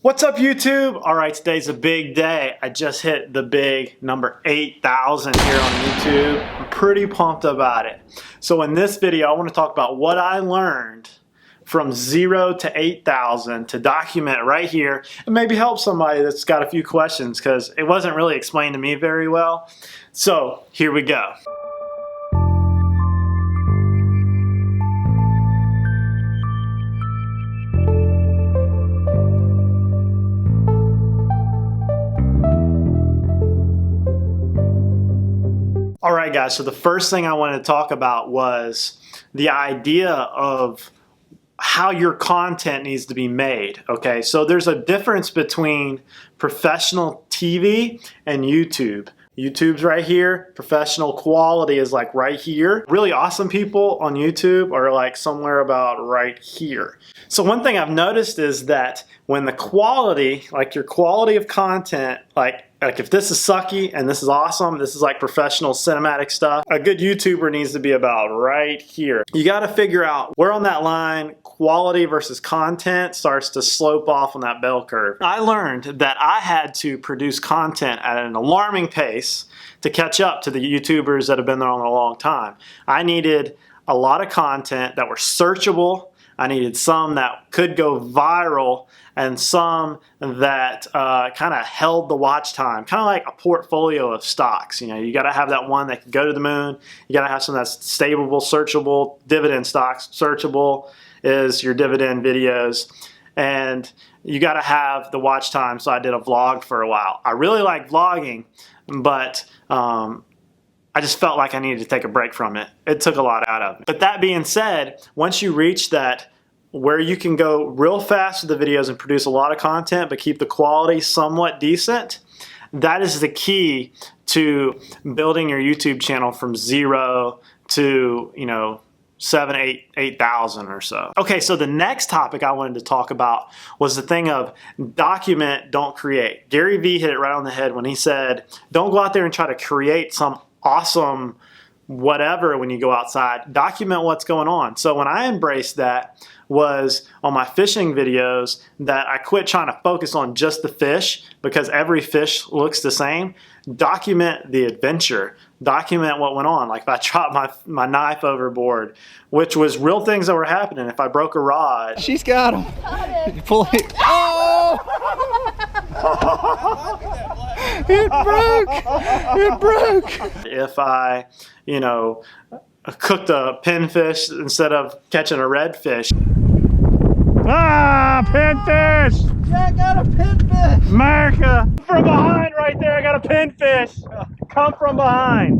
What's up, YouTube? All right, today's a big day. I just hit the big number 8,000 here on YouTube. I'm pretty pumped about it. So in this video, I want to talk about what I learned from 0 to 8,000 to document right here and maybe help somebody that's got a few questions because it wasn't really explained to me very well. So here we go. All right, guys, so the first thing I wanted to talk about was the idea of how your content needs to be made, okay? So there's a difference between professional TV and YouTube. YouTube's right here, professional quality is like right here. Really awesome people on YouTube are like somewhere about right here. So one thing I've noticed is that when the quality, like your quality of content, like if this is sucky and this is awesome, this is like professional cinematic stuff, a good YouTuber needs to be about right here. You got to figure out where on that line quality versus content starts to slope off on that bell curve. I learned that I had to produce content at an alarming pace to catch up to the YouTubers that have been there on a long time. I needed a lot of content that were searchable. I needed some that could go viral and some that kind of held the watch time, kind of like a portfolio of stocks. You know, you got to have that one that can go to the moon. You got to have some that's stable, searchable, dividend stocks. Searchable is your dividend videos. And you got to have the watch time. So I did a vlog for a while. I really like vlogging, but I just felt like I needed to take a break from it. It took a lot out of it. But that being said, once you reach that where you can go real fast with the videos and produce a lot of content but keep the quality somewhat decent, that is the key to building your YouTube channel from 0 to, you know, 8,000 or so. Okay, so the next topic I wanted to talk about was the thing of document, don't create. Gary Vee hit it right on the head when he said, don't go out there and try to create some awesome whatever when you go outside. Document what's going on. So when I embraced that was on my fishing videos that I quit trying to focus on just the fish because every fish looks the same. Document the adventure. Document what went on. Like if I dropped my knife overboard, which was real things that were happening. If I broke a rod. She's got him. Got it. Pull it. Oh! It broke. It broke. If I, you know, cooked a pinfish instead of catching a redfish. Ah, pinfish! Yeah, I got a pinfish! America! From behind right there, I got a pinfish! Come from behind.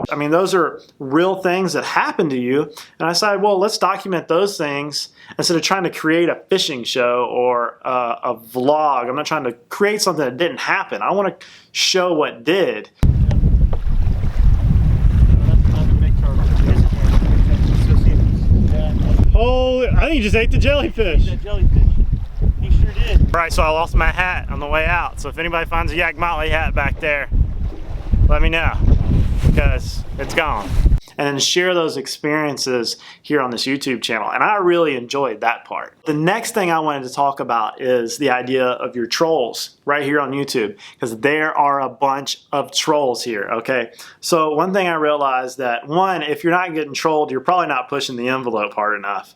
I mean, those are real things that happen to you. And I decided, well, let's document those things instead of trying to create a fishing show or a vlog. I'm not trying to create something that didn't happen. I want to show what did. Holy, I think you just ate the jellyfish. That jellyfish. He sure did. All right, so I lost my hat on the way out. So if anybody finds a Yak Motley hat back there, let me know because it's gone. And then share those experiences here on this YouTube channel. And I really enjoyed that part. The next thing I wanted to talk about is the idea of your trolls right here on YouTube, because there are a bunch of trolls here, okay? So one thing I realized that, one, if you're not getting trolled, you're probably not pushing the envelope hard enough,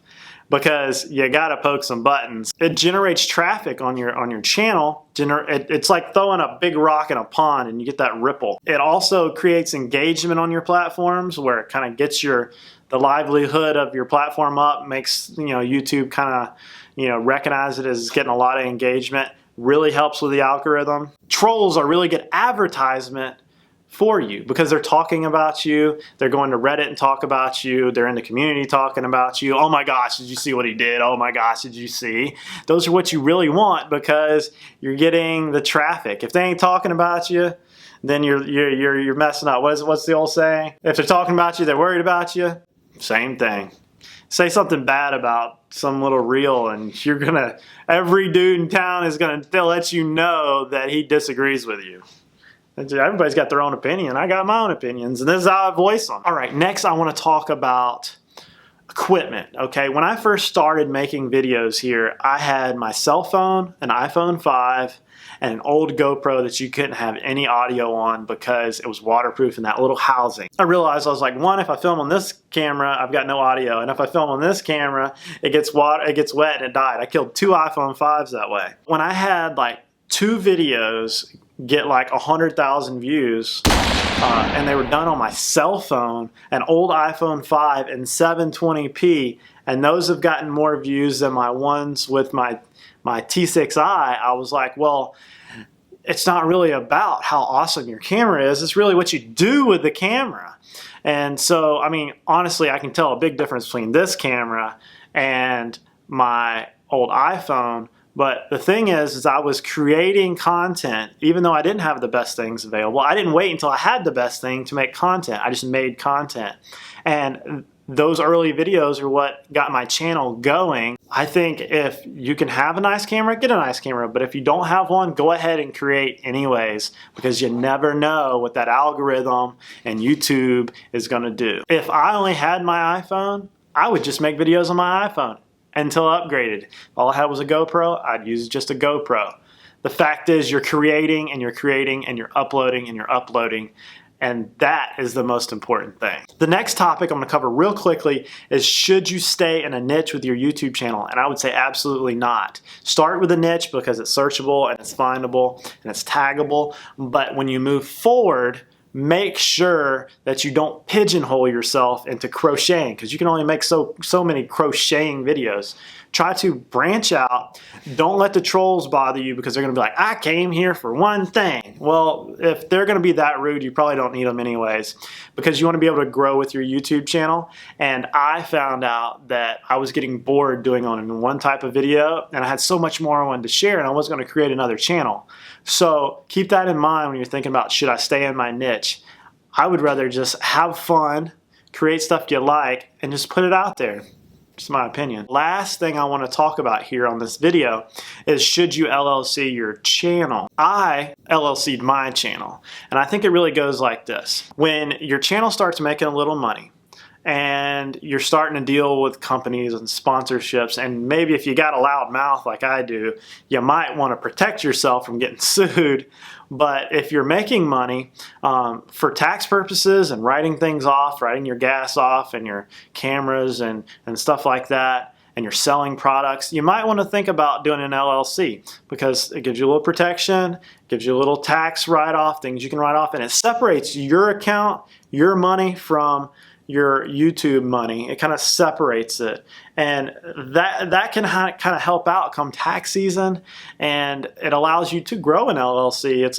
because you gotta poke some buttons. It generates traffic on your channel. It's like throwing a big rock in a pond and you get that ripple. It also creates engagement on your platforms where it kind of gets the livelihood of your platform up, makes, you know, YouTube kind of, you know, recognize it as getting a lot of engagement. Really helps with the algorithm. Trolls are really good advertisement for you because they're talking about you. They're going to Reddit and talk about you. They're in the community talking about you. Oh my gosh, did you see what he did? Oh my gosh, did you see? Those are what you really want because you're getting the traffic. If they ain't talking about you, then you're messing up. What's the old saying? If they're talking about you, they're worried about you. Same thing. Say something bad about some little reel and every dude in town is gonna let you know that he disagrees with you. Everybody's got their own opinion. I got my own opinions, and this is how I voice them. All right, next I want to talk about equipment, okay? When I first started making videos here, I had my cell phone, an iPhone 5, and an old GoPro that you couldn't have any audio on because it was waterproof in that little housing. I realized, I was like, one, if I film on this camera, I've got no audio, and if I film on this camera, it gets wet and it died. I killed 2 iPhone 5s that way. When I had like 2 videos get like 100,000 views, and they were done on my cell phone, an old iPhone 5 in 720p, and those have gotten more views than my ones with my T6i. I was like, well, it's not really about how awesome your camera is, it's really what you do with the camera. And so, I mean, honestly, I can tell a big difference between this camera and my old iPhone. But the thing is I was creating content, even though I didn't have the best things available. I didn't wait until I had the best thing to make content. I just made content. And those early videos are what got my channel going. I think if you can have a nice camera, get a nice camera. But if you don't have one, go ahead and create anyways, because you never know what that algorithm and YouTube is gonna do. If I only had my iPhone, I would just make videos on my iPhone until upgraded. If all I had was a GoPro, I'd use just a GoPro. The fact is, you're creating and you're creating and you're uploading and you're uploading, and that is the most important thing. The next topic I'm gonna cover real quickly is, should you stay in a niche with your YouTube channel? And I would say absolutely not. Start with a niche because it's searchable and it's findable and it's taggable, but when you move forward, make sure that you don't pigeonhole yourself into crocheting, because you can only make so many crocheting videos. Try to branch out. Don't let the trolls bother you, because they're going to be like, I came here for one thing. Well, if they're going to be that rude, you probably don't need them anyways, because you want to be able to grow with your YouTube channel. And I found out that I was getting bored doing on one type of video, and I had so much more I wanted to share, and I wasn't going to create another channel. So keep that in mind when you're thinking about, should I stay in my niche? I would rather just have fun, create stuff you like, and just put it out there. Just my opinion. Last thing I want to talk about here on this video is, should you LLC your channel? I LLC'd my channel, and I think it really goes like this. When your channel starts making a little money, and you're starting to deal with companies and sponsorships, and maybe if you got a loud mouth like I do, you might want to protect yourself from getting sued. But if you're making money for tax purposes and writing things off, writing your gas off and your cameras and stuff like that, and you're selling products, you might want to think about doing an LLC, because it gives you a little protection, gives you a little tax write-off, things you can write off, and it separates your account, your money, from your YouTube money. It kind of separates it, and that can kind of help out come tax season, and it allows you to grow an LLC.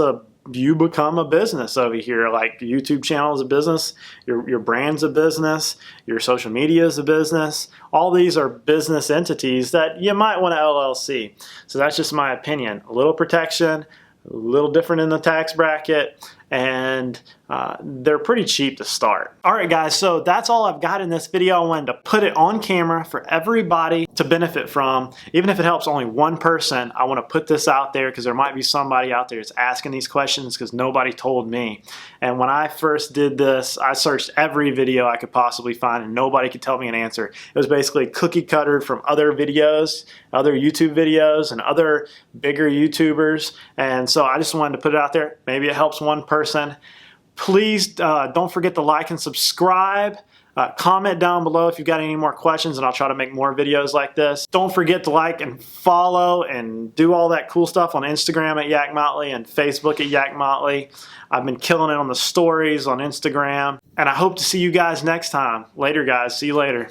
You become a business over here. Like, YouTube channel is a business, your brand's a business, your social media is a business. All these are business entities that you might want to LLC. So that's just my opinion. A little protection, a little different in the tax bracket, and they're pretty cheap to start. Alright guys, so that's all I've got in this video. I wanted to put it on camera for everybody to benefit from. Even if it helps only one person, I want to put this out there, because there might be somebody out there that's asking these questions because nobody told me. And when I first did this, I searched every video I could possibly find, and nobody could tell me an answer. It was basically cookie cuttered from other videos, other YouTube videos, and other bigger YouTubers. And so I just wanted to put it out there. Maybe it helps one person. Please don't forget to like and subscribe. Comment down below if you've got any more questions, and I'll try to make more videos like this. Don't forget to like and follow and do all that cool stuff on Instagram at Yak Motley and Facebook at Yak Motley. I've been killing it on the stories on Instagram, and I hope to see you guys next time. Later guys, see you later.